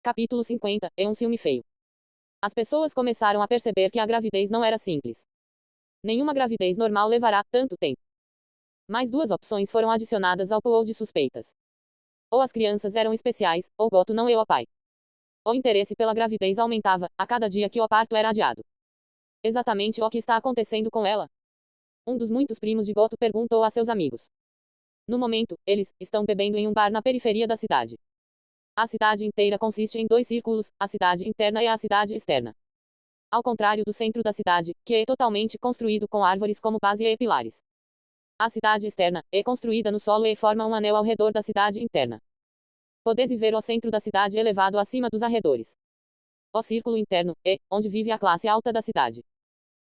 Capítulo 50. É um ciúme feio. As pessoas começaram a perceber que a gravidez não era simples. Nenhuma gravidez normal levará tanto tempo. Mais duas opções foram adicionadas ao pool de suspeitas. Ou as crianças eram especiais, ou Goto não é o pai. O interesse pela gravidez aumentava, a cada dia que o parto era adiado. Exatamente o que está acontecendo com ela? Um dos muitos primos de Goto perguntou a seus amigos. No momento, eles estão bebendo em um bar na periferia da cidade. A cidade inteira consiste em dois círculos, a cidade interna e a cidade externa. Ao contrário do centro da cidade, que é totalmente construído com árvores como base e pilares. A cidade externa é construída no solo e forma um anel ao redor da cidade interna. Podes ver o centro da cidade elevado acima dos arredores. O círculo interno é onde vive a classe alta da cidade.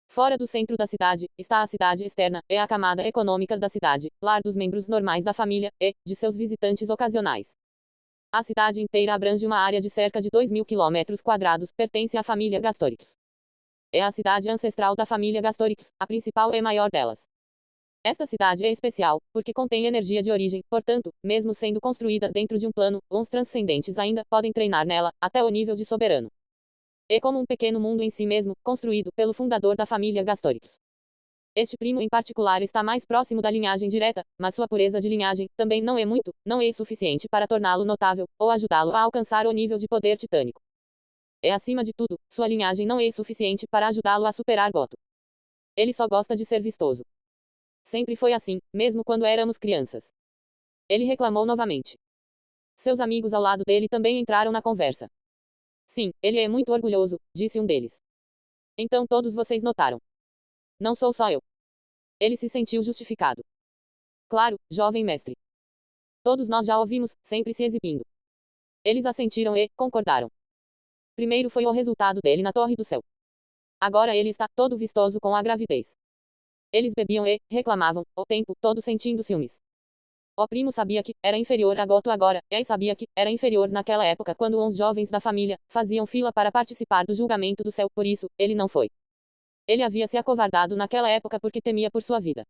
Fora do centro da cidade, está a cidade externa, é a camada econômica da cidade, lar dos membros normais da família, e de seus visitantes ocasionais. A cidade inteira abrange uma área de cerca de 2.000 km², pertence à família Gastorix. É a cidade ancestral da família Gastorix, a principal e maior delas. Esta cidade é especial, porque contém energia de origem, portanto, mesmo sendo construída dentro de um plano, os transcendentes ainda podem treinar nela, até o nível de soberano. É como um pequeno mundo em si mesmo, construído pelo fundador da família Gastorix. Este primo em particular está mais próximo da linhagem direta, mas sua pureza de linhagem também não é suficiente para torná-lo notável, ou ajudá-lo a alcançar o nível de poder titânico. É acima de tudo, sua linhagem não é suficiente para ajudá-lo a superar Goto. Ele só gosta de ser vistoso. Sempre foi assim, mesmo quando éramos crianças. Ele reclamou novamente. Seus amigos ao lado dele também entraram na conversa. Sim, ele é muito orgulhoso, disse um deles. Então todos vocês notaram. Não sou só eu. Ele se sentiu justificado. Claro, jovem mestre. Todos nós já ouvimos, sempre se exibindo. Eles assentiram e concordaram. Primeiro foi o resultado dele na Torre do Céu. Agora ele está todo vistoso com a gravidez. Eles bebiam e reclamavam, o tempo todo sentindo ciúmes. O primo sabia que era inferior a Goto agora, e sabia que era inferior naquela época quando uns jovens da família faziam fila para participar do julgamento do céu, por isso, ele não foi. Ele havia se acovardado naquela época porque temia por sua vida.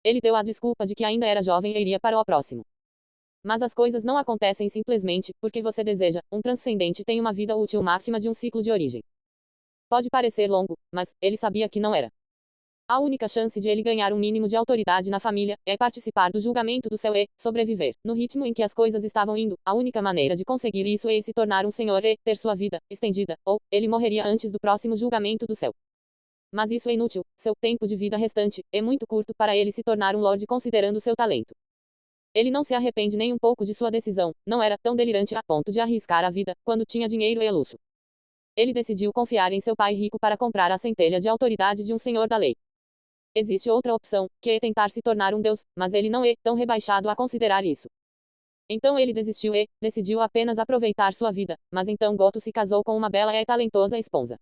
Ele deu a desculpa de que ainda era jovem e iria para o próximo. Mas as coisas não acontecem simplesmente porque você deseja. Um transcendente tem uma vida útil máxima de um ciclo de origem. Pode parecer longo, mas ele sabia que não era. A única chance de ele ganhar um mínimo de autoridade na família é participar do julgamento do céu e sobreviver. No ritmo em que as coisas estavam indo, a única maneira de conseguir isso é se tornar um senhor e ter sua vida estendida, ou ele morreria antes do próximo julgamento do céu. Mas isso é inútil, seu tempo de vida restante é muito curto para ele se tornar um lorde considerando seu talento. Ele não se arrepende nem um pouco de sua decisão, não era tão delirante a ponto de arriscar a vida, quando tinha dinheiro e luxo. Ele decidiu confiar em seu pai rico para comprar a centelha de autoridade de um senhor da lei. Existe outra opção, que é tentar se tornar um deus, mas ele não é tão rebaixado a considerar isso. Então ele desistiu e decidiu apenas aproveitar sua vida, mas então Goto se casou com uma bela e talentosa esposa.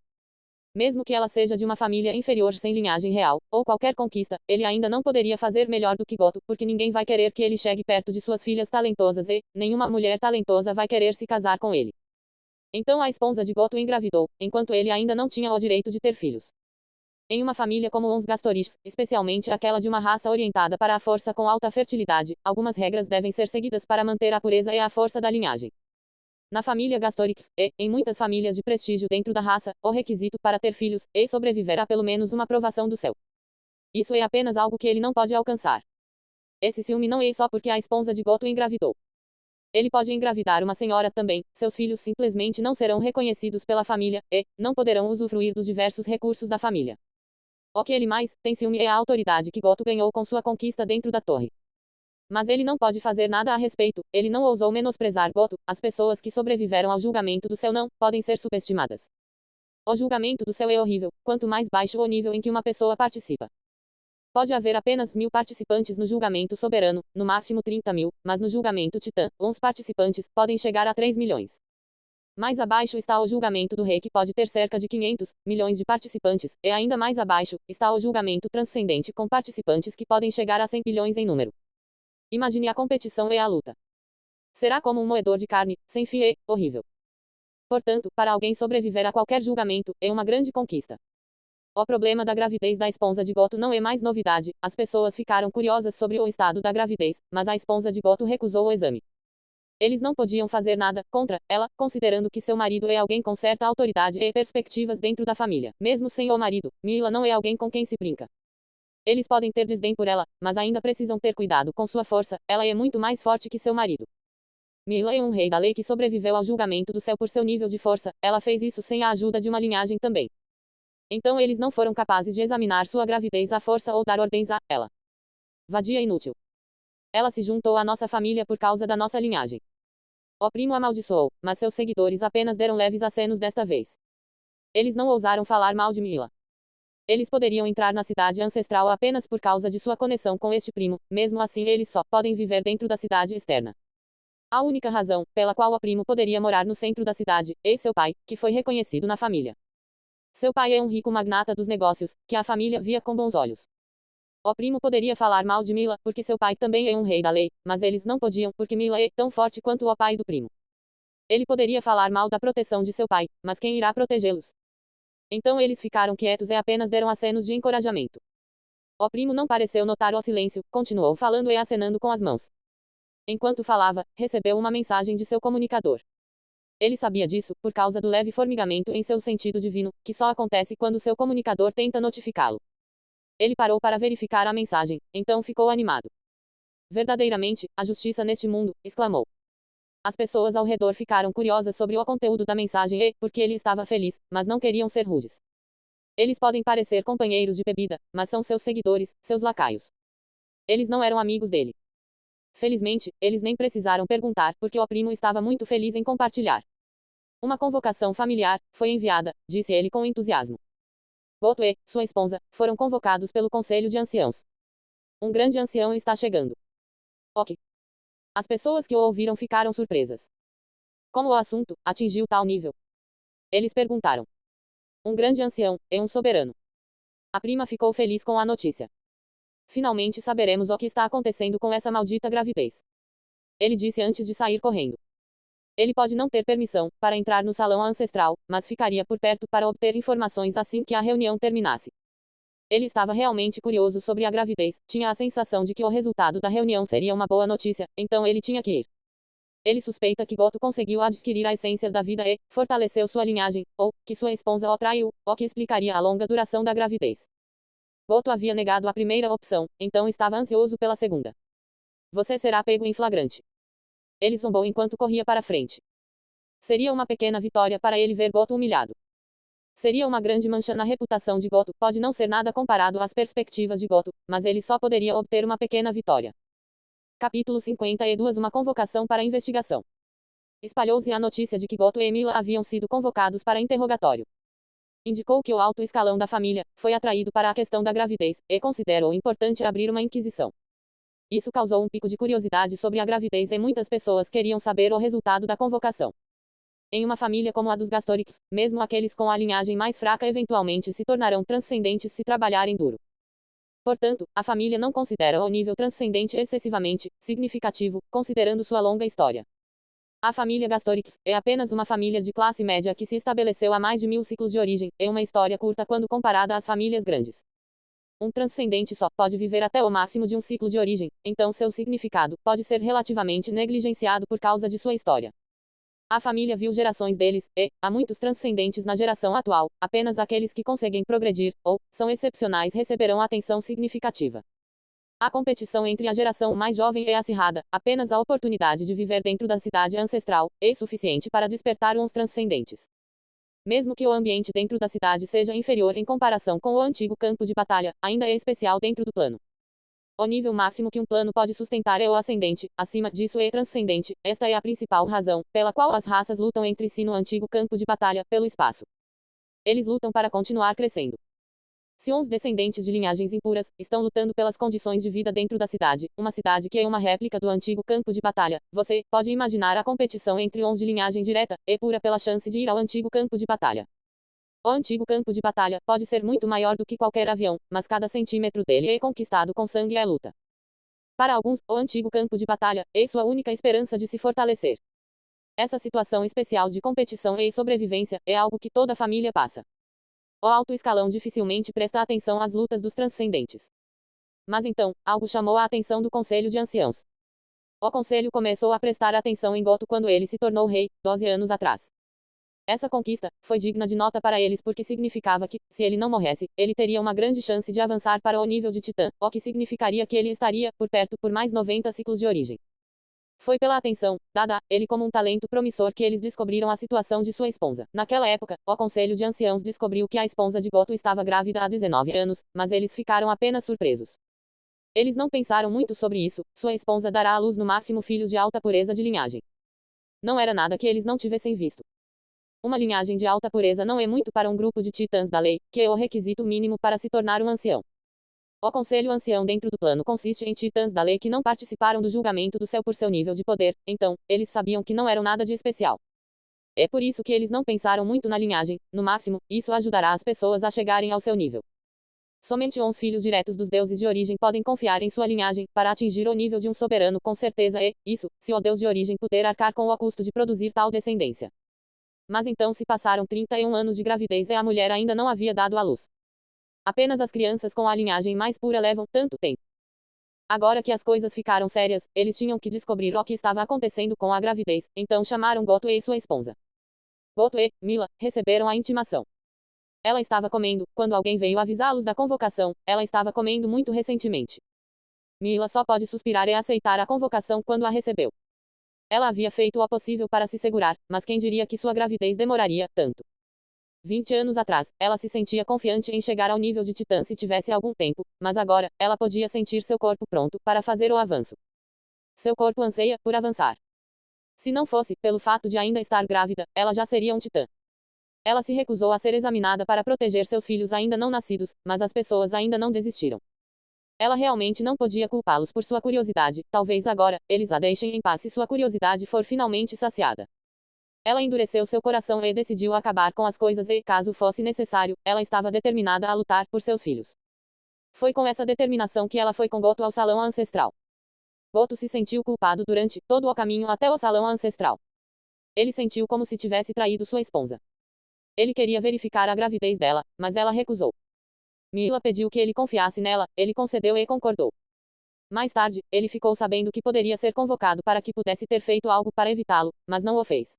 Mesmo que ela seja de uma família inferior sem linhagem real, ou qualquer conquista, ele ainda não poderia fazer melhor do que Goto, porque ninguém vai querer que ele chegue perto de suas filhas talentosas e nenhuma mulher talentosa vai querer se casar com ele. Então a esposa de Goto engravidou, enquanto ele ainda não tinha o direito de ter filhos. Em uma família como os Gastorix, especialmente aquela de uma raça orientada para a força com alta fertilidade, algumas regras devem ser seguidas para manter a pureza e a força da linhagem. Na família Gastorix, e, em muitas famílias de prestígio dentro da raça, o requisito para ter filhos, é sobreviver a pelo menos uma provação do céu. Isso é apenas algo que ele não pode alcançar. Esse ciúme não é só porque a esposa de Goto engravidou. Ele pode engravidar uma senhora também, seus filhos simplesmente não serão reconhecidos pela família, e não poderão usufruir dos diversos recursos da família. O que ele mais tem ciúme é a autoridade que Goto ganhou com sua conquista dentro da torre. Mas ele não pode fazer nada a respeito, ele não ousou menosprezar Goto, as pessoas que sobreviveram ao julgamento do céu não podem ser subestimadas. O julgamento do céu é horrível, quanto mais baixo o nível em que uma pessoa participa. Pode haver apenas 1.000 participantes no julgamento soberano, no máximo 30.000, mas no julgamento titã, os participantes podem chegar a 3 milhões. Mais abaixo está o julgamento do rei que pode ter cerca de 500 milhões de participantes, e ainda mais abaixo está o julgamento transcendente com participantes que podem chegar a 100 bilhões em número. Imagine a competição e a luta. Será como um moedor de carne, sem fio e horrível. Portanto, para alguém sobreviver a qualquer julgamento, é uma grande conquista. O problema da gravidez da esposa de Goto não é mais novidade, as pessoas ficaram curiosas sobre o estado da gravidez, mas a esposa de Goto recusou o exame. Eles não podiam fazer nada contra ela, considerando que seu marido é alguém com certa autoridade e perspectivas dentro da família. Mesmo sem o marido, Mila não é alguém com quem se brinca. Eles podem ter desdém por ela, mas ainda precisam ter cuidado com sua força, ela é muito mais forte que seu marido. Mila é um rei da lei que sobreviveu ao julgamento do céu por seu nível de força, ela fez isso sem a ajuda de uma linhagem também. Então eles não foram capazes de examinar sua gravidez à força ou dar ordens a ela. Vadia inútil. Ela se juntou à nossa família por causa da nossa linhagem. O primo amaldiçoou, mas seus seguidores apenas deram leves acenos desta vez. Eles não ousaram falar mal de Mila. Eles poderiam entrar na cidade ancestral apenas por causa de sua conexão com este primo, mesmo assim eles só podem viver dentro da cidade externa. A única razão pela qual o primo poderia morar no centro da cidade é seu pai, que foi reconhecido na família. Seu pai é um rico magnata dos negócios, que a família via com bons olhos. O primo poderia falar mal de Mila, porque seu pai também é um rei da lei, mas eles não podiam, porque Mila é tão forte quanto o pai do primo. Ele poderia falar mal da proteção de seu pai, mas quem irá protegê-los? Então eles ficaram quietos e apenas deram acenos de encorajamento. O primo não pareceu notar o silêncio, continuou falando e acenando com as mãos. Enquanto falava, recebeu uma mensagem de seu comunicador. Ele sabia disso, por causa do leve formigamento em seu sentido divino, que só acontece quando seu comunicador tenta notificá-lo. Ele parou para verificar a mensagem, então ficou animado. Verdadeiramente, a justiça neste mundo, exclamou. As pessoas ao redor ficaram curiosas sobre o conteúdo da mensagem e, porque ele estava feliz, mas não queriam ser rudes. Eles podem parecer companheiros de bebida, mas são seus seguidores, seus lacaios. Eles não eram amigos dele. Felizmente, eles nem precisaram perguntar, porque o primo estava muito feliz em compartilhar. Uma convocação familiar foi enviada, disse ele com entusiasmo. Goto e sua esposa foram convocados pelo Conselho de Anciãos. Um grande ancião está chegando. Ok. As pessoas que o ouviram ficaram surpresas. Como o assunto atingiu tal nível? Eles perguntaram. Um grande ancião é um soberano. A prima ficou feliz com a notícia. Finalmente saberemos o que está acontecendo com essa maldita gravidez. Ele disse antes de sair correndo. Ele pode não ter permissão para entrar no salão ancestral, mas ficaria por perto para obter informações assim que a reunião terminasse. Ele estava realmente curioso sobre a gravidez, tinha a sensação de que o resultado da reunião seria uma boa notícia, então ele tinha que ir. Ele suspeita que Goto conseguiu adquirir a essência da vida e fortaleceu sua linhagem, ou que sua esposa o traiu, o que explicaria a longa duração da gravidez. Goto havia negado a primeira opção, então estava ansioso pela segunda. Você será pego em flagrante. Ele zombou enquanto corria para frente. Seria uma pequena vitória para ele ver Goto humilhado. Seria uma grande mancha na reputação de Goto, pode não ser nada comparado às perspectivas de Goto, mas ele só poderia obter uma pequena vitória. Capítulo 52 Uma convocação para investigação. Espalhou-se a notícia de que Goto e Mila haviam sido convocados para interrogatório. Indicou que o alto escalão da família foi atraído para a questão da gravidez, e considerou importante abrir uma inquisição. Isso causou um pico de curiosidade sobre a gravidez e muitas pessoas queriam saber o resultado da convocação. Em uma família como a dos Gastorix, mesmo aqueles com a linhagem mais fraca eventualmente se tornarão transcendentes se trabalharem duro. Portanto, a família não considera o nível transcendente excessivamente significativo, considerando sua longa história. A família Gastorix é apenas uma família de classe média que se estabeleceu há mais de 1000 ciclos de origem, é uma história curta quando comparada às famílias grandes. Um transcendente só pode viver até o máximo de um ciclo de origem, então seu significado pode ser relativamente negligenciado por causa de sua história. A família viu gerações deles, e há muitos transcendentes na geração atual, apenas aqueles que conseguem progredir, ou são excepcionais receberão atenção significativa. A competição entre a geração mais jovem é acirrada, apenas a oportunidade de viver dentro da cidade ancestral é suficiente para despertar uns transcendentes. Mesmo que o ambiente dentro da cidade seja inferior em comparação com o antigo campo de batalha, ainda é especial dentro do plano. O nível máximo que um plano pode sustentar é o ascendente, acima disso é transcendente, esta é a principal razão pela qual as raças lutam entre si no antigo campo de batalha, pelo espaço. Eles lutam para continuar crescendo. Se uns descendentes de linhagens impuras estão lutando pelas condições de vida dentro da cidade, uma cidade que é uma réplica do antigo campo de batalha, você pode imaginar a competição entre uns de linhagem direta e pura pela chance de ir ao antigo campo de batalha. O antigo campo de batalha pode ser muito maior do que qualquer avião, mas cada centímetro dele é conquistado com sangue e luta. Para alguns, o antigo campo de batalha é sua única esperança de se fortalecer. Essa situação especial de competição e sobrevivência é algo que toda família passa. O alto escalão dificilmente presta atenção às lutas dos transcendentes. Mas então, algo chamou a atenção do Conselho de Anciãos. O conselho começou a prestar atenção em Goto quando ele se tornou rei, 12 anos atrás. Essa conquista foi digna de nota para eles porque significava que, se ele não morresse, ele teria uma grande chance de avançar para o nível de Titã, o que significaria que ele estaria por perto por mais 90 ciclos de origem. Foi pela atenção dada a ele como um talento promissor que eles descobriram a situação de sua esposa. Naquela época, o Conselho de Anciãos descobriu que a esposa de Goto estava grávida há 19 anos, mas eles ficaram apenas surpresos. Eles não pensaram muito sobre isso, sua esposa dará à luz no máximo filhos de alta pureza de linhagem. Não era nada que eles não tivessem visto. Uma linhagem de alta pureza não é muito para um grupo de titãs da lei, que é o requisito mínimo para se tornar um ancião. O Conselho Ancião dentro do plano consiste em titãs da lei que não participaram do julgamento do céu por seu nível de poder, então, eles sabiam que não eram nada de especial. É por isso que eles não pensaram muito na linhagem, no máximo, isso ajudará as pessoas a chegarem ao seu nível. Somente os filhos diretos dos deuses de origem podem confiar em sua linhagem, para atingir o nível de um soberano com certeza e, isso, se o deus de origem puder arcar com o custo de produzir tal descendência. Mas então se passaram 31 anos de gravidez e a mulher ainda não havia dado à luz. Apenas as crianças com a linhagem mais pura levam tanto tempo. Agora que as coisas ficaram sérias, eles tinham que descobrir o que estava acontecendo com a gravidez, então chamaram Goto e sua esposa. Goto e Mila receberam a intimação. Ela estava comendo, quando alguém veio avisá-los da convocação, ela estava comendo muito recentemente. Mila só pode suspirar e aceitar a convocação quando a recebeu. Ela havia feito o possível para se segurar, mas quem diria que sua gravidez demoraria tanto? 20 anos atrás, ela se sentia confiante em chegar ao nível de Titã se tivesse algum tempo, mas agora, ela podia sentir seu corpo pronto para fazer o avanço. Seu corpo anseia por avançar. Se não fosse pelo fato de ainda estar grávida, ela já seria um Titã. Ela se recusou a ser examinada para proteger seus filhos ainda não nascidos, mas as pessoas ainda não desistiram. Ela realmente não podia culpá-los por sua curiosidade, talvez agora, eles a deixem em paz se sua curiosidade for finalmente saciada. Ela endureceu seu coração e decidiu acabar com as coisas e, caso fosse necessário, ela estava determinada a lutar por seus filhos. Foi com essa determinação que ela foi com Goto ao salão ancestral. Goto se sentiu culpado durante todo o caminho até o salão ancestral. Ele sentiu como se tivesse traído sua esposa. Ele queria verificar a gravidez dela, mas ela recusou. Mila pediu que ele confiasse nela, ele concedeu e concordou. Mais tarde, ele ficou sabendo que poderia ser convocado para que pudesse ter feito algo para evitá-lo, mas não o fez.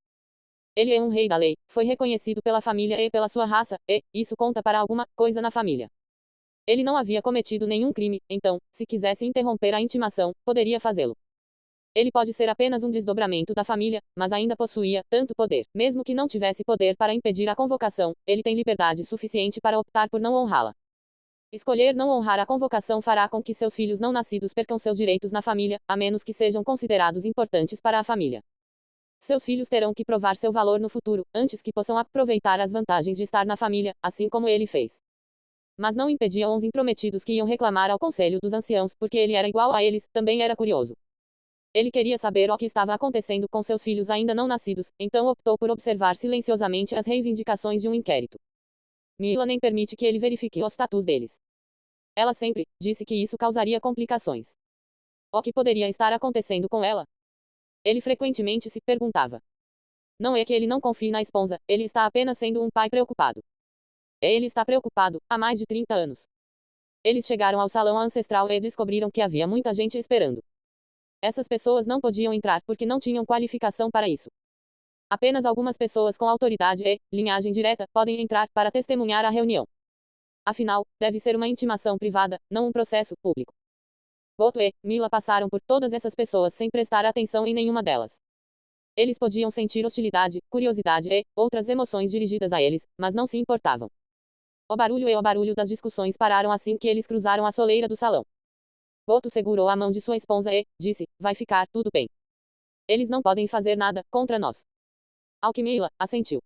Ele é um rei da lei, foi reconhecido pela família e pela sua raça, e isso conta para alguma coisa na família. Ele não havia cometido nenhum crime, então, se quisesse interromper a intimação, poderia fazê-lo. Ele pode ser apenas um desdobramento da família, mas ainda possuía tanto poder. Mesmo que não tivesse poder para impedir a convocação, ele tem liberdade suficiente para optar por não honrá-la. Escolher não honrar a convocação fará com que seus filhos não nascidos percam seus direitos na família, a menos que sejam considerados importantes para a família. Seus filhos terão que provar seu valor no futuro, antes que possam aproveitar as vantagens de estar na família, assim como ele fez. Mas não impediam os intrometidos que iam reclamar ao conselho dos anciãos, porque ele era igual a eles, também era curioso. Ele queria saber o que estava acontecendo com seus filhos ainda não nascidos, então optou por observar silenciosamente as reivindicações de um inquérito. Mila nem permite que ele verifique os status deles. Ela sempre disse que isso causaria complicações. O que poderia estar acontecendo com ela? Ele frequentemente se perguntava. Não é que ele não confie na esposa, ele está apenas sendo um pai preocupado. Ele está preocupado, há mais de 30 anos. Eles chegaram ao salão ancestral e descobriram que havia muita gente esperando. Essas pessoas não podiam entrar porque não tinham qualificação para isso. Apenas algumas pessoas com autoridade e linhagem direta podem entrar para testemunhar a reunião. Afinal, deve ser uma intimação privada, não um processo público. Goto e Mila passaram por todas essas pessoas sem prestar atenção em nenhuma delas. Eles podiam sentir hostilidade, curiosidade e outras emoções dirigidas a eles, mas não se importavam. O barulho e o barulho das discussões pararam assim que eles cruzaram a soleira do salão. Goto segurou a mão de sua esposa e disse: vai ficar tudo bem. Eles não podem fazer nada contra nós. Ao que Mila assentiu.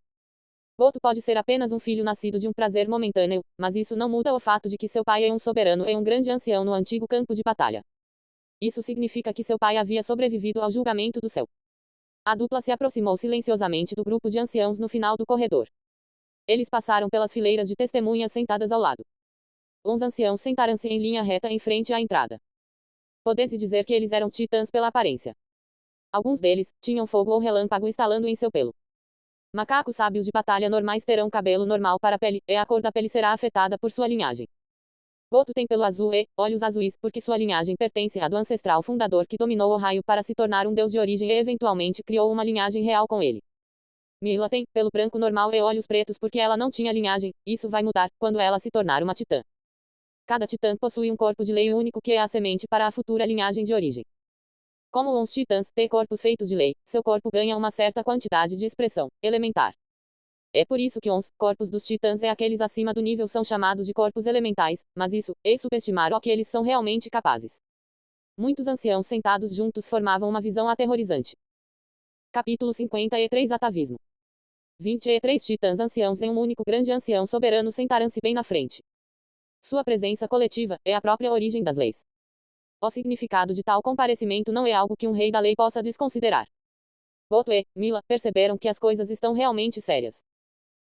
Goto pode ser apenas um filho nascido de um prazer momentâneo, mas isso não muda o fato de que seu pai é um soberano e um grande ancião no antigo campo de batalha. Isso significa que seu pai havia sobrevivido ao julgamento do céu. A dupla se aproximou silenciosamente do grupo de anciãos no final do corredor. Eles passaram pelas fileiras de testemunhas sentadas ao lado. Uns anciãos sentaram-se em linha reta em frente à entrada. Pode-se dizer que eles eram titãs pela aparência. Alguns deles tinham fogo ou relâmpago estalando em seu pelo. Macacos sábios de batalha normais terão cabelo normal para a pele, e a cor da pele será afetada por sua linhagem. Goto tem pelo azul e olhos azuis, porque sua linhagem pertence à do ancestral fundador que dominou o raio para se tornar um deus de origem e eventualmente criou uma linhagem real com ele. Mila tem pelo branco normal e olhos pretos porque ela não tinha linhagem. Isso vai mudar quando ela se tornar uma titã. Cada titã possui um corpo de lei único que é a semente para a futura linhagem de origem. Como os titãs têm corpos feitos de lei, seu corpo ganha uma certa quantidade de expressão elementar. É por isso que os corpos dos titãs e aqueles acima do nível são chamados de corpos elementais, mas isso é subestimar o que eles são realmente capazes. Muitos anciãos sentados juntos formavam uma visão aterrorizante. Capítulo 53 Atavismo. 23 titãs anciãos em um único grande ancião soberano sentaram-se bem na frente. Sua presença coletiva é a própria origem das leis. O significado de tal comparecimento não é algo que um rei da lei possa desconsiderar. Goto e Mila perceberam que as coisas estão realmente sérias.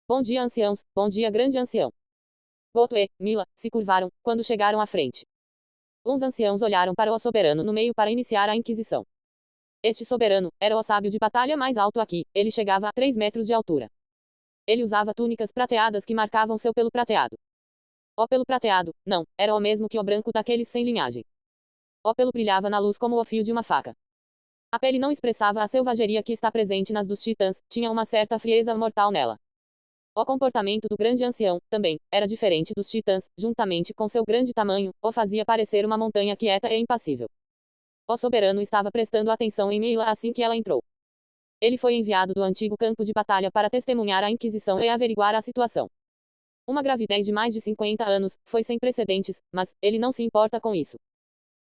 Bom dia, anciãos, bom dia, grande ancião. Goto e Mila se curvaram quando chegaram à frente. Uns anciãos olharam para o soberano no meio para iniciar a inquisição. Este soberano era o sábio de batalha mais alto aqui, ele chegava a 3 metros de altura. Ele usava túnicas prateadas que marcavam seu pelo prateado. O pelo prateado, não, era o mesmo que o branco daqueles sem linhagem. O pelo brilhava na luz como o fio de uma faca. A pele não expressava a selvageria que está presente nas dos titãs, tinha uma certa frieza mortal nela. O comportamento do grande ancião, também, era diferente dos titãs, juntamente com seu grande tamanho, o fazia parecer uma montanha quieta e impassível. O soberano estava prestando atenção em Mila assim que ela entrou. Ele foi enviado do antigo campo de batalha para testemunhar a Inquisição e averiguar a situação. Uma gravidez de mais de 50 anos, foi sem precedentes, mas ele não se importa com isso.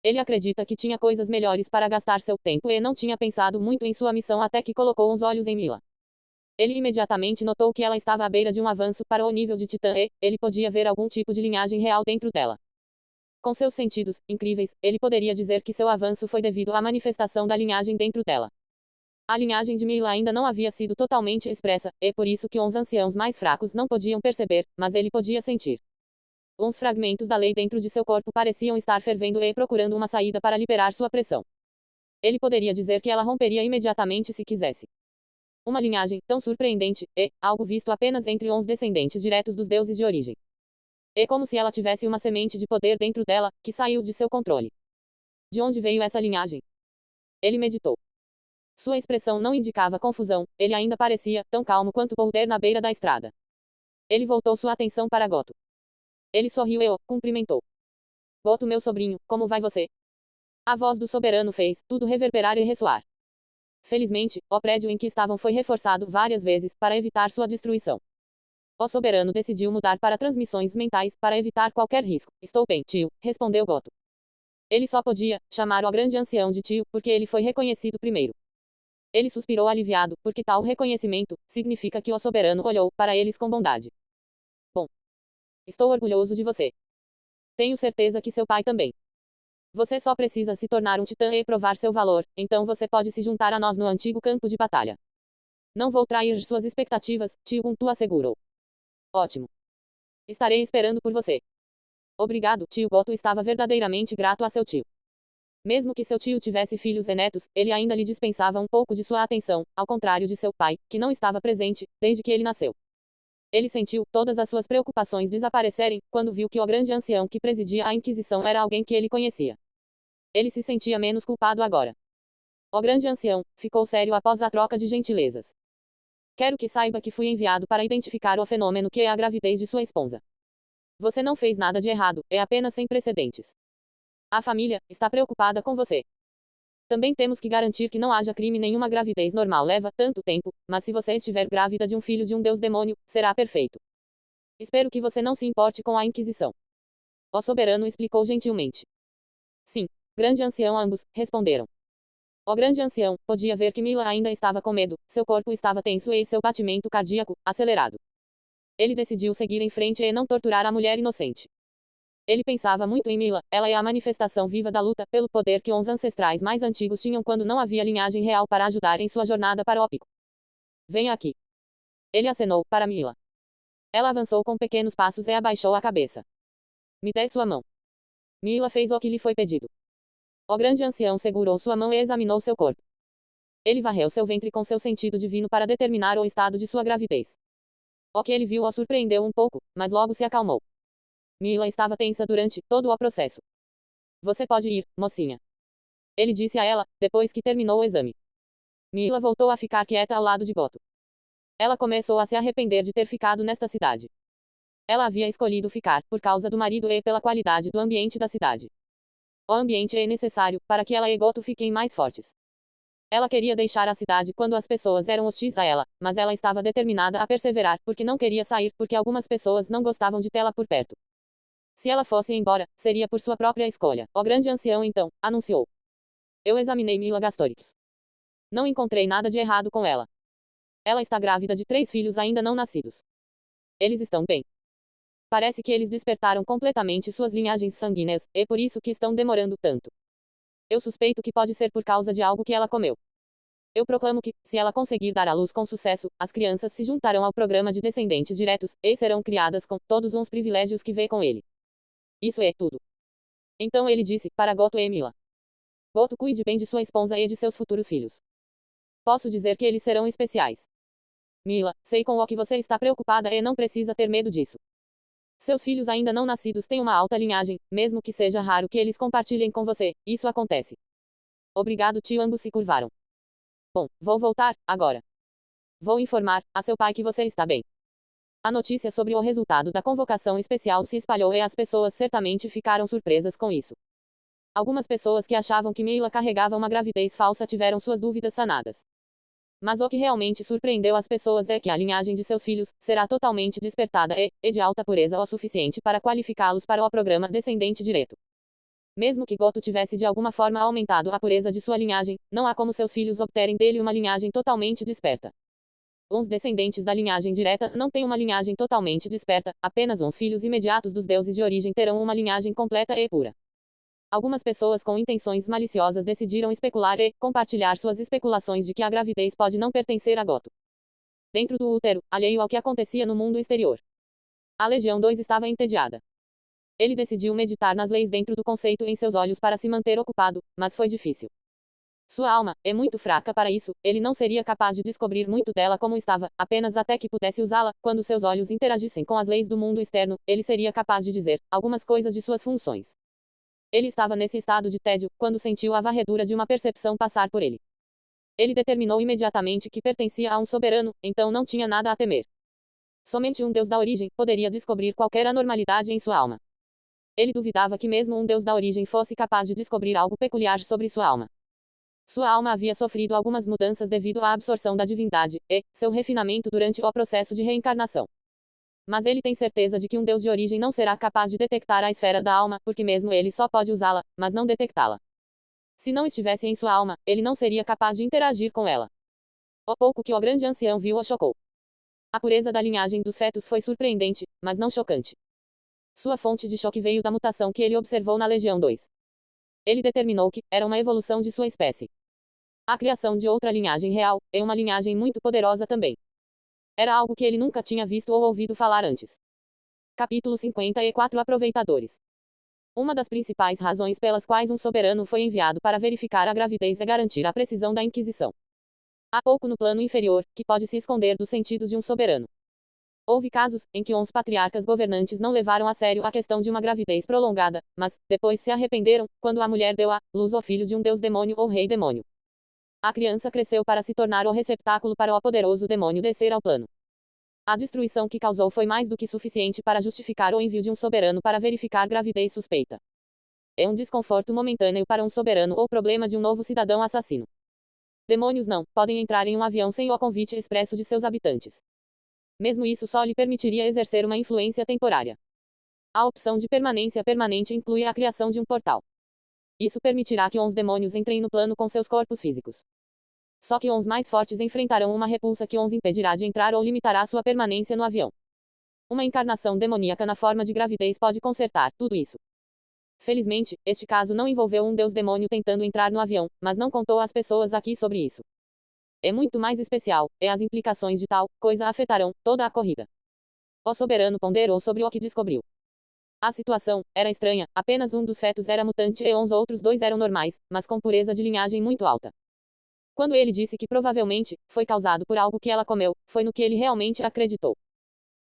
Ele acredita que tinha coisas melhores para gastar seu tempo e não tinha pensado muito em sua missão até que colocou os olhos em Mila. Ele imediatamente notou que ela estava à beira de um avanço para o nível de titã e ele podia ver algum tipo de linhagem real dentro dela. Com seus sentidos incríveis, ele poderia dizer que seu avanço foi devido à manifestação da linhagem dentro dela. A linhagem de Mila ainda não havia sido totalmente expressa, e por isso que os anciãos mais fracos não podiam perceber, mas ele podia sentir. Uns fragmentos da lei dentro de seu corpo pareciam estar fervendo e procurando uma saída para liberar sua pressão. Ele poderia dizer que ela romperia imediatamente se quisesse. Uma linhagem tão surpreendente, e algo visto apenas entre os descendentes diretos dos deuses de origem. É como se ela tivesse uma semente de poder dentro dela, que saiu de seu controle. De onde veio essa linhagem? Ele meditou. Sua expressão não indicava confusão, ele ainda parecia tão calmo quanto Polder na beira da estrada. Ele voltou sua atenção para Goto. Ele sorriu e o cumprimentou. Goto, meu sobrinho, como vai você? A voz do soberano fez tudo reverberar e ressoar. Felizmente, o prédio em que estavam foi reforçado várias vezes para evitar sua destruição. O soberano decidiu mudar para transmissões mentais para evitar qualquer risco. Estou bem, tio, respondeu Goto. Ele só podia chamar o grande ancião de tio porque ele foi reconhecido primeiro. Ele suspirou aliviado, porque tal reconhecimento significa que o soberano olhou para eles com bondade. Bom. Estou orgulhoso de você. Tenho certeza que seu pai também. Você só precisa se tornar um titã e provar seu valor, então você pode se juntar a nós no antigo campo de batalha. Não vou trair suas expectativas, tio Guntu assegurou. Ótimo. Estarei esperando por você. Obrigado, tio Goto estava verdadeiramente grato a seu tio. Mesmo que seu tio tivesse filhos e netos, ele ainda lhe dispensava um pouco de sua atenção, ao contrário de seu pai, que não estava presente, desde que ele nasceu. Ele sentiu todas as suas preocupações desaparecerem, quando viu que o grande ancião que presidia a Inquisição era alguém que ele conhecia. Ele se sentia menos culpado agora. O grande ancião ficou sério após a troca de gentilezas. Quero que saiba que fui enviado para identificar o fenômeno que é a gravidez de sua esposa. Você não fez nada de errado, é apenas sem precedentes. A família está preocupada com você. Também temos que garantir que não haja crime. Nenhuma gravidez normal leva tanto tempo, mas se você estiver grávida de um filho de um deus demônio, será perfeito. Espero que você não se importe com a Inquisição. O soberano explicou gentilmente. Sim, grande ancião, ambos responderam. O grande ancião podia ver que Mila ainda estava com medo, seu corpo estava tenso e seu batimento cardíaco acelerado. Ele decidiu seguir em frente e não torturar a mulher inocente. Ele pensava muito em Mila, ela é a manifestação viva da luta pelo poder que os ancestrais mais antigos tinham quando não havia linhagem real para ajudar em sua jornada para o pico. Venha aqui. Ele acenou para Mila. Ela avançou com pequenos passos e abaixou a cabeça. Me dê sua mão. Mila fez o que lhe foi pedido. O grande ancião segurou sua mão e examinou seu corpo. Ele varreu seu ventre com seu sentido divino para determinar o estado de sua gravidez. O que ele viu o surpreendeu um pouco, mas logo se acalmou. Mila estava tensa durante todo o processo. Você pode ir, mocinha. Ele disse a ela, depois que terminou o exame. Mila voltou a ficar quieta ao lado de Goto. Ela começou a se arrepender de ter ficado nesta cidade. Ela havia escolhido ficar, por causa do marido e pela qualidade do ambiente da cidade. O ambiente é necessário, para que ela e Goto fiquem mais fortes. Ela queria deixar a cidade quando as pessoas eram hostis a ela, mas ela estava determinada a perseverar, porque não queria sair, porque algumas pessoas não gostavam de tê-la por perto. Se ela fosse embora, seria por sua própria escolha. O grande ancião então, anunciou. Eu examinei Mila Gastorix. Não encontrei nada de errado com ela. Ela está grávida de 3 filhos ainda não nascidos. Eles estão bem. Parece que eles despertaram completamente suas linhagens sanguíneas, e por isso que estão demorando tanto. Eu suspeito que pode ser por causa de algo que ela comeu. Eu proclamo que, se ela conseguir dar à luz com sucesso, as crianças se juntarão ao programa de descendentes diretos, e serão criadas com todos os privilégios que vê com ele. Isso é tudo. Então ele disse, para Goto e Mila. Goto, cuide bem de sua esposa e de seus futuros filhos. Posso dizer que eles serão especiais. Mila, sei com o que você está preocupada e não precisa ter medo disso. Seus filhos ainda não nascidos têm uma alta linhagem, mesmo que seja raro que eles compartilhem com você, isso acontece. Obrigado, tio. Ambos se curvaram. Bom, vou voltar, agora. Vou informar a seu pai que você está bem. A notícia sobre o resultado da convocação especial se espalhou e as pessoas certamente ficaram surpresas com isso. Algumas pessoas que achavam que Mila carregava uma gravidez falsa tiveram suas dúvidas sanadas. Mas o que realmente surpreendeu as pessoas é que a linhagem de seus filhos será totalmente despertada e de alta pureza o suficiente para qualificá-los para o programa descendente direto. Mesmo que Goto tivesse de alguma forma aumentado a pureza de sua linhagem, não há como seus filhos obterem dele uma linhagem totalmente desperta. Os descendentes da linhagem direta não têm uma linhagem totalmente desperta, apenas os filhos imediatos dos deuses de origem terão uma linhagem completa e pura. Algumas pessoas com intenções maliciosas decidiram especular e compartilhar suas especulações de que a gravidez pode não pertencer a Goto. Dentro do útero, alheio ao que acontecia no mundo exterior. A Legião 2 estava entediada. Ele decidiu meditar nas leis dentro do conceito em seus olhos para se manter ocupado, mas foi difícil. Sua alma é muito fraca para isso, ele não seria capaz de descobrir muito dela como estava, apenas até que pudesse usá-la, quando seus olhos interagissem com as leis do mundo externo, ele seria capaz de dizer algumas coisas de suas funções. Ele estava nesse estado de tédio, quando sentiu a varredura de uma percepção passar por ele. Ele determinou imediatamente que pertencia a um soberano, então não tinha nada a temer. Somente um deus da origem poderia descobrir qualquer anormalidade em sua alma. Ele duvidava que mesmo um deus da origem fosse capaz de descobrir algo peculiar sobre sua alma. Sua alma havia sofrido algumas mudanças devido à absorção da divindade, e seu refinamento durante o processo de reencarnação. Mas ele tem certeza de que um deus de origem não será capaz de detectar a esfera da alma, porque mesmo ele só pode usá-la, mas não detectá-la. Se não estivesse em sua alma, ele não seria capaz de interagir com ela. O pouco que o grande ancião viu o chocou. A pureza da linhagem dos fetos foi surpreendente, mas não chocante. Sua fonte de choque veio da mutação que ele observou na Legião 2. Ele determinou que era uma evolução de sua espécie. A criação de outra linhagem real, e uma linhagem muito poderosa também. Era algo que ele nunca tinha visto ou ouvido falar antes. Capítulo 54 Aproveitadores. Uma das principais razões pelas quais um soberano foi enviado para verificar a gravidez é garantir a precisão da Inquisição. Há pouco no plano inferior, que pode se esconder dos sentidos de um soberano. Houve casos em que os patriarcas governantes não levaram a sério a questão de uma gravidez prolongada, mas, depois se arrependeram, quando a mulher deu à luz ao filho de um deus demônio ou rei demônio. A criança cresceu para se tornar o receptáculo para o poderoso demônio descer ao plano. A destruição que causou foi mais do que suficiente para justificar o envio de um soberano para verificar gravidez suspeita. É um desconforto momentâneo para um soberano ou problema de um novo cidadão assassino. Demônios não podem entrar em um avião sem o convite expresso de seus habitantes. Mesmo isso só lhe permitiria exercer uma influência temporária. A opção de permanência permanente inclui a criação de um portal. Isso permitirá que os demônios entrem no plano com seus corpos físicos. Só que os mais fortes enfrentarão uma repulsa que os impedirá de entrar ou limitará sua permanência no avião. Uma encarnação demoníaca na forma de gravidez pode consertar tudo isso. Felizmente, este caso não envolveu um deus demônio tentando entrar no avião, mas não contou às pessoas aqui sobre isso. É muito mais especial, e as implicações de tal coisa afetarão toda a corrida. O soberano ponderou sobre o que descobriu. A situação era estranha, apenas um dos fetos era mutante e os outros 2 eram normais, mas com pureza de linhagem muito alta. Quando ele disse que provavelmente foi causado por algo que ela comeu, foi no que ele realmente acreditou.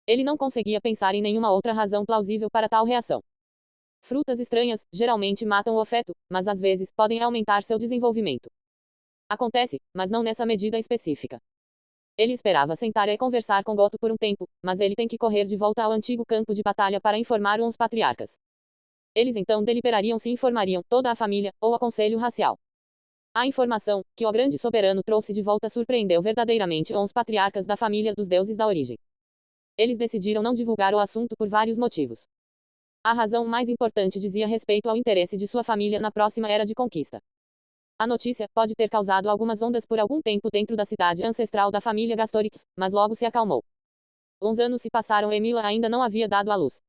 Ele não conseguia pensar em nenhuma outra razão plausível para tal reação. Frutas estranhas, geralmente matam o feto, mas às vezes podem aumentar seu desenvolvimento. Acontece, mas não nessa medida específica. Ele esperava sentar e conversar com Goto por um tempo, mas ele tem que correr de volta ao antigo campo de batalha para informar uns patriarcas. Eles então deliberariam se informariam toda a família, ou a conselho racial. A informação, que o grande soberano trouxe de volta surpreendeu verdadeiramente os patriarcas da família dos deuses da origem. Eles decidiram não divulgar o assunto por vários motivos. A razão mais importante dizia respeito ao interesse de sua família na próxima era de conquista. A notícia pode ter causado algumas ondas por algum tempo dentro da cidade ancestral da família Gastorix, mas logo se acalmou. Uns anos se passaram e Mila ainda não havia dado à luz.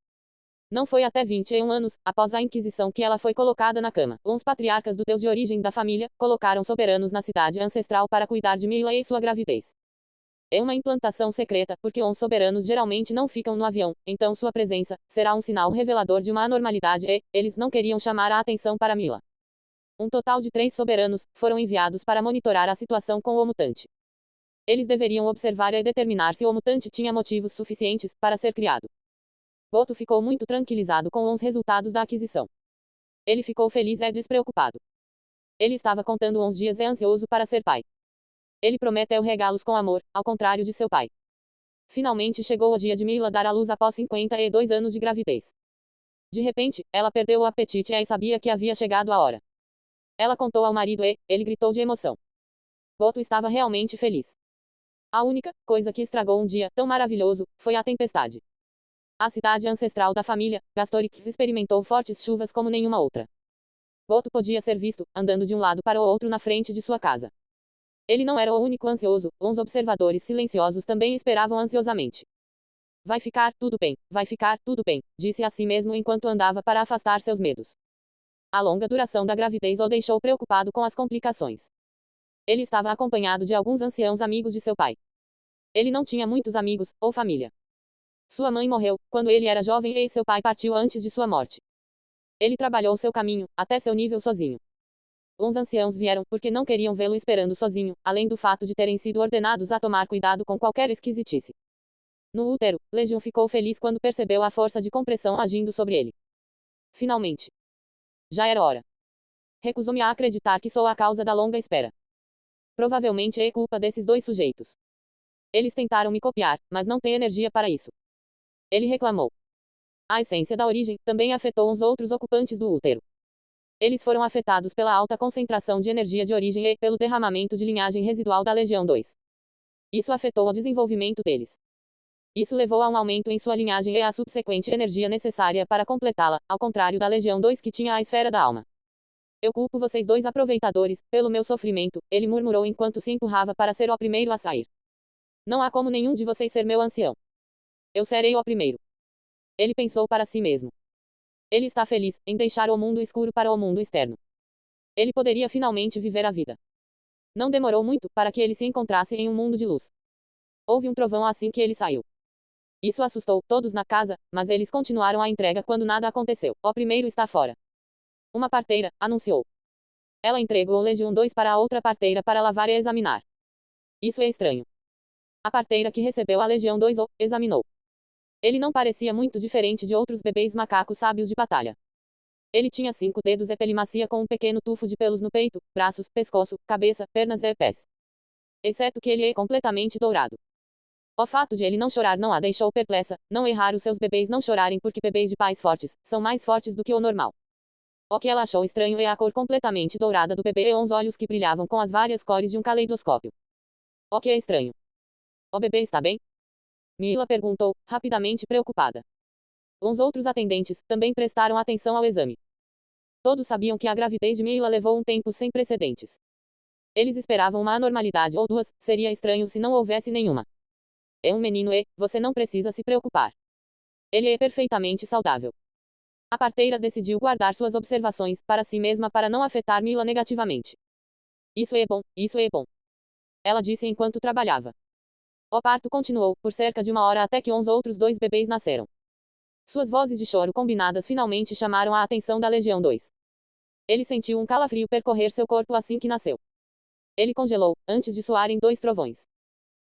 Não foi até 21 anos, após a Inquisição, que ela foi colocada na cama. Os patriarcas do deus de origem da família colocaram soberanos na cidade ancestral para cuidar de Mila e sua gravidez. É uma implantação secreta, porque os soberanos geralmente não ficam no avião, então sua presença será um sinal revelador de uma anormalidade e eles não queriam chamar a atenção para Mila. Um total de 3 soberanos foram enviados para monitorar a situação com o mutante. Eles deveriam observar e determinar se o mutante tinha motivos suficientes para ser criado. Goto ficou muito tranquilizado com os resultados da aquisição. Ele ficou feliz e despreocupado. Ele estava contando uns dias e ansioso para ser pai. Ele prometeu regalos com amor, ao contrário de seu pai. Finalmente chegou o dia de Mila dar à luz após 52 anos de gravidez. De repente, ela perdeu o apetite e sabia que havia chegado a hora. Ela contou ao marido e ele gritou de emoção. Goto estava realmente feliz. A única coisa que estragou um dia tão maravilhoso foi a tempestade. A cidade ancestral da família Gastorix experimentou fortes chuvas como nenhuma outra. Goto podia ser visto, andando de um lado para o outro na frente de sua casa. Ele não era o único ansioso, os observadores silenciosos também esperavam ansiosamente. Vai ficar tudo bem, disse a si mesmo enquanto andava para afastar seus medos. A longa duração da gravidez o deixou preocupado com as complicações. Ele estava acompanhado de alguns anciãos amigos de seu pai. Ele não tinha muitos amigos, ou família. Sua mãe morreu quando ele era jovem e seu pai partiu antes de sua morte. Ele trabalhou seu caminho, até seu nível sozinho. Uns anciãos vieram porque não queriam vê-lo esperando sozinho, além do fato de terem sido ordenados a tomar cuidado com qualquer esquisitice. No útero, Legion ficou feliz quando percebeu a força de compressão agindo sobre ele. Finalmente. Já era hora. Recuso-me a acreditar que sou a causa da longa espera. Provavelmente é culpa desses 2 sujeitos. Eles tentaram me copiar, mas não têm energia para isso. Ele reclamou. A essência da origem também afetou os outros ocupantes do útero. Eles foram afetados pela alta concentração de energia de origem e pelo derramamento de linhagem residual da Legião 2. Isso afetou o desenvolvimento deles. Isso levou a um aumento em sua linhagem e a subsequente energia necessária para completá-la, ao contrário da Legião 2 que tinha a esfera da alma. Eu culpo vocês 2 aproveitadores pelo meu sofrimento, ele murmurou enquanto se empurrava para ser o primeiro a sair. Não há como nenhum de vocês ser meu ancião. Eu serei o primeiro. Ele pensou para si mesmo. Ele está feliz em deixar o mundo escuro para o mundo externo. Ele poderia finalmente viver a vida. Não demorou muito para que ele se encontrasse em um mundo de luz. Houve um trovão assim que ele saiu. Isso assustou todos na casa, mas eles continuaram a entrega quando nada aconteceu. O primeiro está fora. Uma parteira anunciou. Ela entregou o Legião 2 para a outra parteira para lavar e examinar. Isso é estranho. A parteira que recebeu a Legião 2 o examinou. Ele não parecia muito diferente de outros bebês macacos sábios de batalha. Ele tinha 5 dedos e pele macia com um pequeno tufo de pelos no peito, braços, pescoço, cabeça, pernas e pés. Exceto que ele é completamente dourado. O fato de ele não chorar não a deixou perplexa, não é raro seus bebês não chorarem porque bebês de pais fortes são mais fortes do que o normal. O que ela achou estranho é a cor completamente dourada do bebê e os olhos que brilhavam com as várias cores de um caleidoscópio. O que é estranho? O bebê está bem? Mila perguntou, rapidamente preocupada. Os outros atendentes também prestaram atenção ao exame. Todos sabiam que a gravidez de Mila levou um tempo sem precedentes. Eles esperavam uma anormalidade ou 2, seria estranho se não houvesse nenhuma. É um menino e você não precisa se preocupar. Ele é perfeitamente saudável. A parteira decidiu guardar suas observações para si mesma para não afetar Mila negativamente. Isso é bom, isso é bom. Ela disse enquanto trabalhava. O parto continuou por cerca de 1 hora até que os outros 2 bebês nasceram. Suas vozes de choro combinadas finalmente chamaram a atenção da Legião 2. Ele sentiu um calafrio percorrer seu corpo assim que nasceu. Ele congelou, antes de soarem 2 trovões.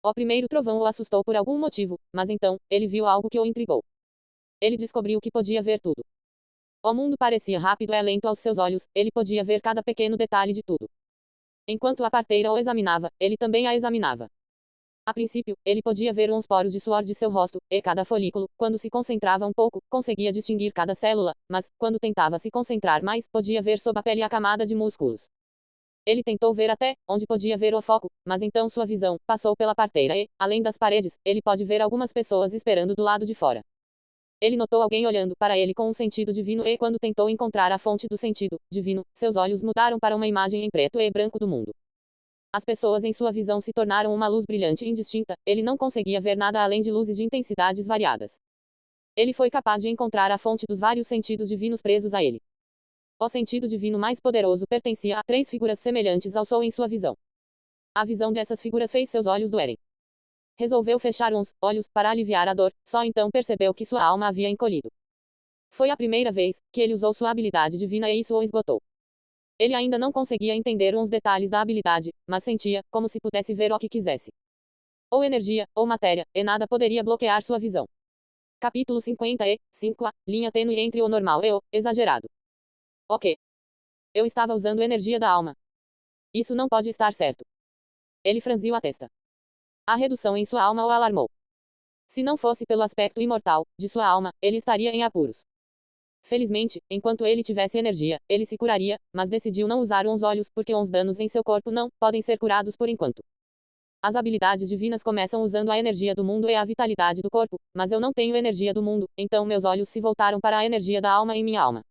O primeiro trovão o assustou por algum motivo, mas então, ele viu algo que o intrigou. Ele descobriu que podia ver tudo. O mundo parecia rápido e lento aos seus olhos, ele podia ver cada pequeno detalhe de tudo. Enquanto a parteira o examinava, ele também a examinava. A princípio, ele podia ver uns poros de suor de seu rosto, e cada folículo, quando se concentrava um pouco, conseguia distinguir cada célula, mas, quando tentava se concentrar mais, podia ver sob a pele a camada de músculos. Ele tentou ver até onde podia ver o foco, mas então sua visão passou pela parteira e, além das paredes, ele pode ver algumas pessoas esperando do lado de fora. Ele notou alguém olhando para ele com um sentido divino e quando tentou encontrar a fonte do sentido divino, seus olhos mudaram para uma imagem em preto e branco do mundo. As pessoas em sua visão se tornaram uma luz brilhante e indistinta, ele não conseguia ver nada além de luzes de intensidades variadas. Ele foi capaz de encontrar a fonte dos vários sentidos divinos presos a ele. O sentido divino mais poderoso pertencia a 3 figuras semelhantes ao sol em sua visão. A visão dessas figuras fez seus olhos doerem. Resolveu fechar uns olhos para aliviar a dor, só então percebeu que sua alma havia encolhido. Foi a primeira vez que ele usou sua habilidade divina e isso o esgotou. Ele ainda não conseguia entender uns detalhes da habilidade, mas sentia como se pudesse ver o que quisesse. Ou energia, ou matéria, e nada poderia bloquear sua visão. Capítulo 55. A linha tênue entre o normal e o exagerado. Ok. Eu estava usando energia da alma. Isso não pode estar certo. Ele franziu a testa. A redução em sua alma o alarmou. Se não fosse pelo aspecto imortal de sua alma, ele estaria em apuros. Felizmente, enquanto ele tivesse energia, ele se curaria, mas decidiu não usar uns olhos porque uns danos em seu corpo não podem ser curados por enquanto. As habilidades divinas começam usando a energia do mundo e a vitalidade do corpo, mas eu não tenho energia do mundo, então meus olhos se voltaram para a energia da alma em minha alma.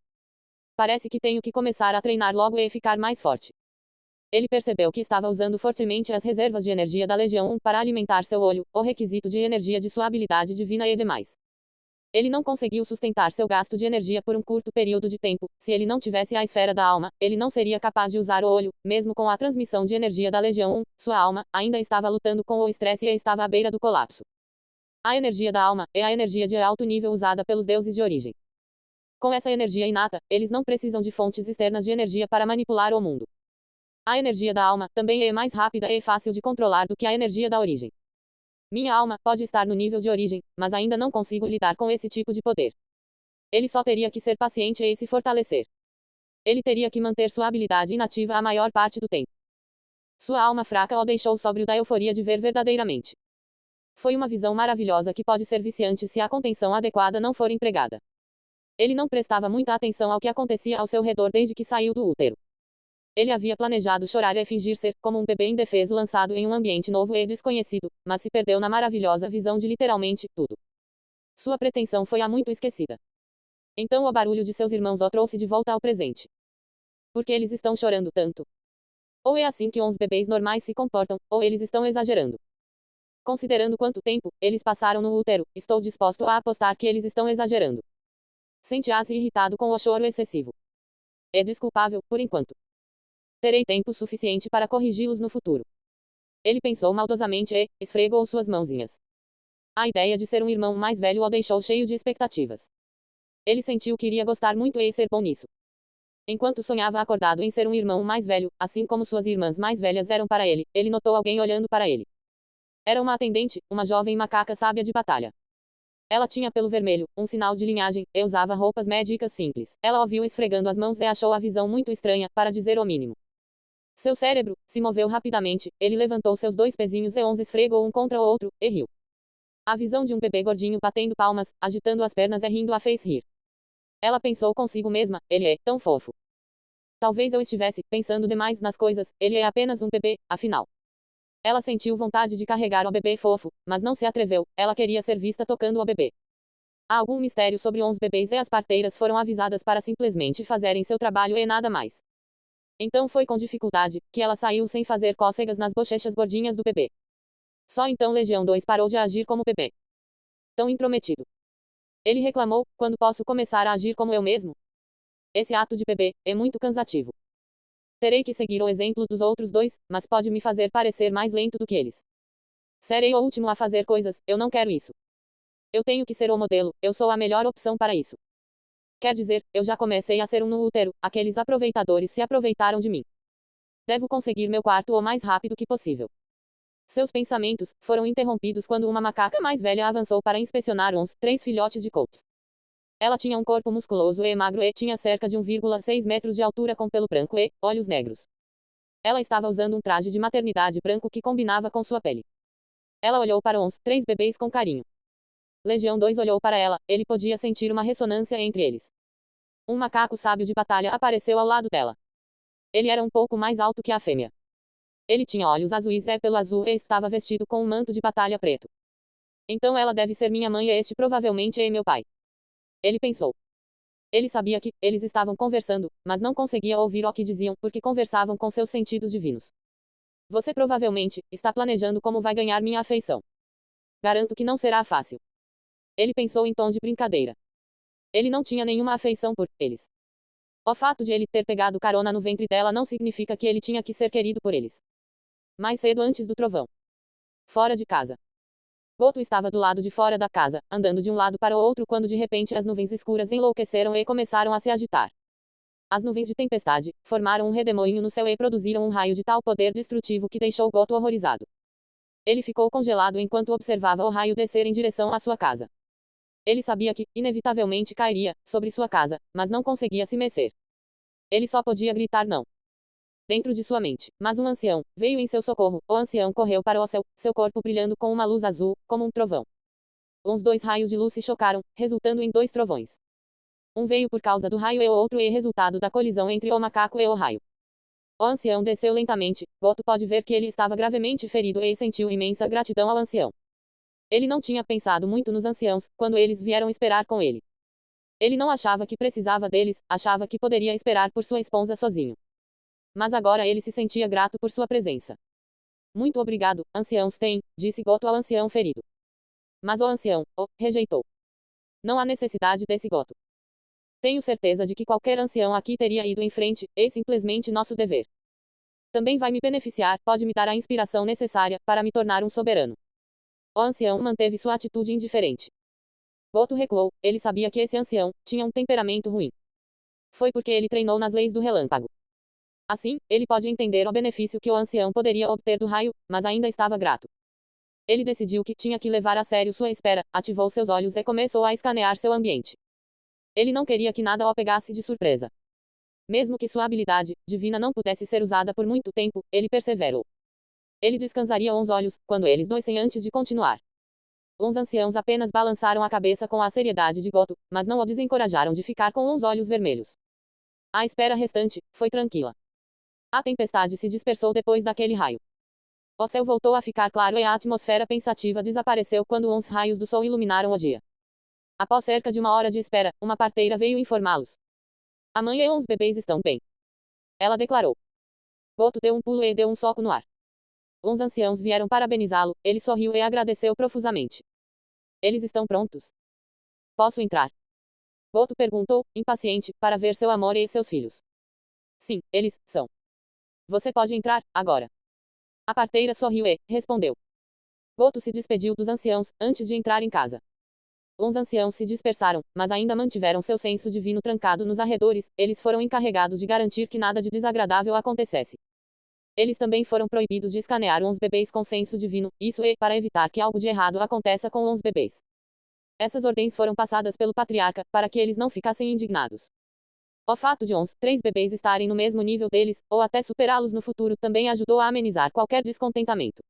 Parece que tenho que começar a treinar logo e ficar mais forte. Ele percebeu que estava usando fortemente as reservas de energia da Legião 1 para alimentar seu olho, o requisito de energia de sua habilidade divina e demais. Ele não conseguiu sustentar seu gasto de energia por um curto período de tempo. Se ele não tivesse a esfera da alma, ele não seria capaz de usar o olho, mesmo com a transmissão de energia da Legião 1. Sua alma ainda estava lutando com o estresse e estava à beira do colapso. A energia da alma é a energia de alto nível usada pelos deuses de origem. Com essa energia inata, eles não precisam de fontes externas de energia para manipular o mundo. A energia da alma também é mais rápida e fácil de controlar do que a energia da origem. Minha alma pode estar no nível de origem, mas ainda não consigo lidar com esse tipo de poder. Ele só teria que ser paciente e se fortalecer. Ele teria que manter sua habilidade inativa a maior parte do tempo. Sua alma fraca o deixou sóbrio da euforia de ver verdadeiramente. Foi uma visão maravilhosa que pode ser viciante se a contenção adequada não for empregada. Ele não prestava muita atenção ao que acontecia ao seu redor desde que saiu do útero. Ele havia planejado chorar e fingir ser como um bebê indefeso lançado em um ambiente novo e desconhecido, mas se perdeu na maravilhosa visão de literalmente tudo. Sua pretensão foi há muito esquecida. Então o barulho de seus irmãos o trouxe de volta ao presente. Por que eles estão chorando tanto? Ou é assim que uns bebês normais se comportam, ou eles estão exagerando. Considerando quanto tempo eles passaram no útero, estou disposto a apostar que eles estão exagerando. Sentia-se irritado com o choro excessivo. É desculpável, por enquanto. Terei tempo suficiente para corrigi-los no futuro. Ele pensou maldosamente e esfregou suas mãozinhas. A ideia de ser um irmão mais velho o deixou cheio de expectativas. Ele sentiu que iria gostar muito e ser bom nisso. Enquanto sonhava acordado em ser um irmão mais velho, assim como suas irmãs mais velhas eram para ele, ele notou alguém olhando para ele. Era uma atendente, uma jovem macaca sábia de batalha. Ela tinha pelo vermelho, um sinal de linhagem, e usava roupas médicas simples. Ela o viu esfregando as mãos e achou a visão muito estranha, para dizer o mínimo. Seu cérebro se moveu rapidamente, ele levantou seus 2 pezinhos e os esfregou um contra o outro, e riu. A visão de um bebê gordinho batendo palmas, agitando as pernas e rindo a fez rir. Ela pensou consigo mesma, ele é tão fofo. Talvez eu estivesse pensando demais nas coisas, ele é apenas um bebê, afinal. Ela sentiu vontade de carregar o bebê fofo, mas não se atreveu, ela queria ser vista tocando o bebê. Há algum mistério sobre os bebês e as parteiras foram avisadas para simplesmente fazerem seu trabalho e nada mais. Então foi com dificuldade que ela saiu sem fazer cócegas nas bochechas gordinhas do bebê. Só então Legião 2 parou de agir como bebê. Tão intrometido. Ele reclamou, quando posso começar a agir como eu mesmo? Esse ato de bebê é muito cansativo. Terei que seguir o exemplo dos outros 2, mas pode me fazer parecer mais lento do que eles. Serei o último a fazer coisas, eu não quero isso. Eu tenho que ser o modelo, eu sou a melhor opção para isso. Quer dizer, eu já comecei a ser um no útero, aqueles aproveitadores se aproveitaram de mim. Devo conseguir meu quarto o mais rápido que possível. Seus pensamentos foram interrompidos quando uma macaca mais velha avançou para inspecionar uns 3 filhotes de colts. Ela tinha um corpo musculoso e magro e tinha cerca de 1,6 metros de altura com pelo branco e olhos negros. Ela estava usando um traje de maternidade branco que combinava com sua pele. Ela olhou para uns 3 bebês com carinho. Legião 2 olhou para ela, ele podia sentir uma ressonância entre eles. Um macaco sábio de batalha apareceu ao lado dela. Ele era um pouco mais alto que a fêmea. Ele tinha olhos azuis e pelo azul e estava vestido com um manto de batalha preto. Então ela deve ser minha mãe e este provavelmente é meu pai. Ele pensou. Ele sabia que eles estavam conversando, mas não conseguia ouvir o que diziam porque conversavam com seus sentidos divinos. Você provavelmente está planejando como vai ganhar minha afeição. Garanto que não será fácil. Ele pensou em tom de brincadeira. Ele não tinha nenhuma afeição por eles. O fato de ele ter pegado carona no ventre dela não significa que ele tinha que ser querido por eles. Mais cedo antes do trovão. Fora de casa. Goto estava do lado de fora da casa, andando de um lado para o outro quando de repente as nuvens escuras enlouqueceram e começaram a se agitar. As nuvens de tempestade formaram um redemoinho no céu e produziram um raio de tal poder destrutivo que deixou Goto horrorizado. Ele ficou congelado enquanto observava o raio descer em direção à sua casa. Ele sabia que, inevitavelmente, cairia sobre sua casa, mas não conseguia se mexer. Ele só podia gritar não. Dentro de sua mente, mas um ancião veio em seu socorro. O ancião correu para o céu, seu corpo brilhando com uma luz azul, como um trovão. Uns 2 raios de luz se chocaram, resultando em 2 trovões. Um veio por causa do raio e o outro é resultado da colisão entre o macaco e o raio. O ancião desceu lentamente. Goto pode ver que ele estava gravemente ferido e sentiu imensa gratidão ao ancião. Ele não tinha pensado muito nos anciãos quando eles vieram esperar com ele. Ele não achava que precisava deles, achava que poderia esperar por sua esposa sozinho. Mas agora ele se sentia grato por sua presença. Muito obrigado, ancião Stein, disse Goto ao ancião ferido. Mas o ancião o rejeitou. Não há necessidade desse Goto. Tenho certeza de que qualquer ancião aqui teria ido em frente, é simplesmente nosso dever. Também vai me beneficiar, pode me dar a inspiração necessária para me tornar um soberano. O ancião manteve sua atitude indiferente. Goto recuou, ele sabia que esse ancião tinha um temperamento ruim. Foi porque ele treinou nas leis do relâmpago. Assim, ele pode entender o benefício que o ancião poderia obter do raio, mas ainda estava grato. Ele decidiu que tinha que levar a sério sua espera, ativou seus olhos e começou a escanear seu ambiente. Ele não queria que nada o pegasse de surpresa. Mesmo que sua habilidade divina não pudesse ser usada por muito tempo, ele perseverou. Ele descansaria os olhos, quando eles doessem antes de continuar. Uns anciãos apenas balançaram a cabeça com a seriedade de Goto, mas não o desencorajaram de ficar com os olhos vermelhos. A espera restante foi tranquila. A tempestade se dispersou depois daquele raio. O céu voltou a ficar claro e a atmosfera pensativa desapareceu quando uns raios do sol iluminaram o dia. Após cerca de 1 hora de espera, uma parteira veio informá-los. A mãe e uns bebês estão bem. Ela declarou. Goto deu um pulo e deu um soco no ar. Uns anciãos vieram parabenizá-lo, ele sorriu e agradeceu profusamente. Eles estão prontos? Posso entrar? Goto perguntou, impaciente, para ver seu amor e seus filhos. Sim, eles são. Você pode entrar, agora. A parteira sorriu e respondeu. Goto se despediu dos anciãos, antes de entrar em casa. Uns anciãos se dispersaram, mas ainda mantiveram seu senso divino trancado nos arredores, eles foram encarregados de garantir que nada de desagradável acontecesse. Eles também foram proibidos de escanear uns bebês com senso divino, isso é, para evitar que algo de errado aconteça com uns bebês. Essas ordens foram passadas pelo patriarca, para que eles não ficassem indignados. O fato de uns 3 bebês estarem no mesmo nível deles, ou até superá-los no futuro, também ajudou a amenizar qualquer descontentamento.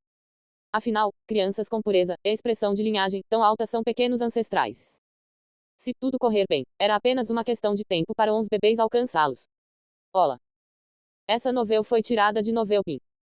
Afinal, crianças com pureza e expressão de linhagem tão alta são pequenos ancestrais. Se tudo correr bem, era apenas uma questão de tempo para uns bebês alcançá-los. Olá! Essa novela foi tirada de Novelpin.